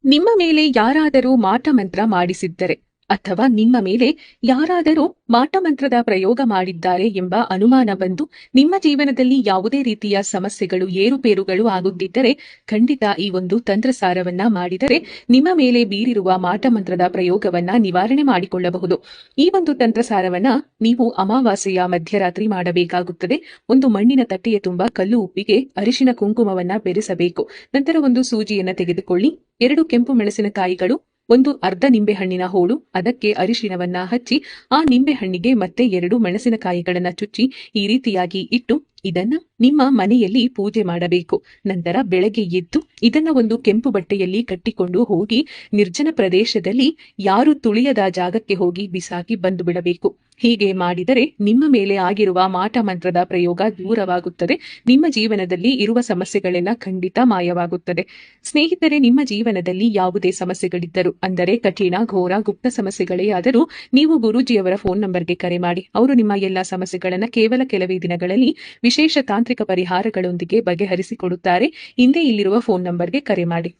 ನಿಮ್ಮ ಮೇಲೆ ಯಾರಾದರೂ ಮಾಟಮಂತ್ರ ಮಾಡಿಸಿದ್ದರೆ ಅಥವಾ ನಿಮ್ಮ ಮೇಲೆ ಯಾರಾದರೂ ಮಾಟಮಂತ್ರದ ಪ್ರಯೋಗ ಮಾಡಿದ್ದಾರೆ ಎಂಬ ಅನುಮಾನ ಬಂದು ನಿಮ್ಮ ಜೀವನದಲ್ಲಿ ಯಾವುದೇ ರೀತಿಯ ಸಮಸ್ಯೆಗಳು ಏರುಪೇರುಗಳು ಆಗುತ್ತಿದ್ದರೆ ಖಂಡಿತ ಈ ಒಂದು ತಂತ್ರಸಾರವನ್ನ ಮಾಡಿದರೆ ನಿಮ್ಮ ಮೇಲೆ ಬೀರಿರುವ ಮಾಟಮಂತ್ರದ ಪ್ರಯೋಗವನ್ನ ನಿವಾರಣೆ ಮಾಡಿಕೊಳ್ಳಬಹುದು. ಈ ಒಂದು ತಂತ್ರಸಾರವನ್ನ ನೀವು ಅಮಾವಾಸ್ಯೆಯ ಮಧ್ಯರಾತ್ರಿ ಮಾಡಬೇಕಾಗುತ್ತದೆ. ಒಂದು ಮಣ್ಣಿನ ತಟ್ಟೆಯ ತುಂಬಾ ಕಲ್ಲು ಉಪ್ಪಿಗೆ ಅರಿಶಿನ ಕುಂಕುಮವನ್ನ ಬೆರೆಸಬೇಕು. ನಂತರ ಒಂದು ಸೂಜಿಯನ್ನ ತೆಗೆದುಕೊಳ್ಳಿ, 2 ಕೆಂಪು ಮೆಣಸಿನಕಾಯಿಗಳು, ಒಂದು ಅರ್ಧ ನಿಂಬೆಹಣ್ಣಿನ ಹೋಳು, ಅದಕ್ಕೆ ಅರಿಶಿನವನ್ನ ಹಚ್ಚಿ ಆ ನಿಂಬೆಹಣ್ಣಿಗೆ ಮತ್ತೆ 2 ಮೆಣಸಿನಕಾಯಿಗಳನ್ನ ಚುಚ್ಚಿ ಈ ರೀತಿಯಾಗಿ ಇಟ್ಟು ಇದನ್ನ ನಿಮ್ಮ ಮನೆಯಲ್ಲಿ ಪೂಜೆ ಮಾಡಬೇಕು. ನಂತರ ಬೆಳಗ್ಗೆ ಎದ್ದು ಇದನ್ನ ಒಂದು ಕೆಂಪು ಬಟ್ಟೆಯಲ್ಲಿ ಕಟ್ಟಿಕೊಂಡು ಹೋಗಿ ನಿರ್ಜನ ಪ್ರದೇಶದಲ್ಲಿ ಯಾರು ತುಳಿಯದ ಜಾಗಕ್ಕೆ ಹೋಗಿ ಬಿಸಾಕಿ ಬಂದು ಬಿಡಬೇಕು. ಹೀಗೆ ಮಾಡಿದರೆ ನಿಮ್ಮ ಮೇಲೆ ಆಗಿರುವ ಮಾಟಮಂತ್ರದ ಪ್ರಯೋಗ ದೂರವಾಗುತ್ತದೆ. ನಿಮ್ಮ ಜೀವನದಲ್ಲಿ ಇರುವ ಸಮಸ್ಯೆಗಳೆಲ್ಲ ಖಂಡಿತ ಮಾಯವಾಗುತ್ತದೆ. ಸ್ನೇಹಿತರೆ, ನಿಮ್ಮ ಜೀವನದಲ್ಲಿ ಯಾವುದೇ ಸಮಸ್ಯೆಗಳಿದ್ದರು ಅಂದರೆ ಕಠಿಣ, ಘೋರ, ಗುಪ್ತ ಸಮಸ್ಯೆಗಳೇ ಆದರೂ ನೀವು ಗುರೂಜಿಯವರ ಫೋನ್ ನಂಬರ್ಗೆ ಕರೆ ಮಾಡಿ. ಅವರು ನಿಮ್ಮ ಎಲ್ಲಾ ಸಮಸ್ಯೆಗಳನ್ನ ಕೇವಲ ಕೆಲವೇ ದಿನಗಳಲ್ಲಿ ವಿಶೇಷ ತಾಂತ್ರಿಕ ಪರಿಹಾರಗಳೊಂದಿಗೆ ಬಗೆಹರಿಸಿಕೊಡುತ್ತಾರೆ. ಹಿಂದೆ ಇಲ್ಲಿರುವ ಫೋನ್ ನಂಬರ್ಗೆ ಕರೆ ಮಾಡಿ.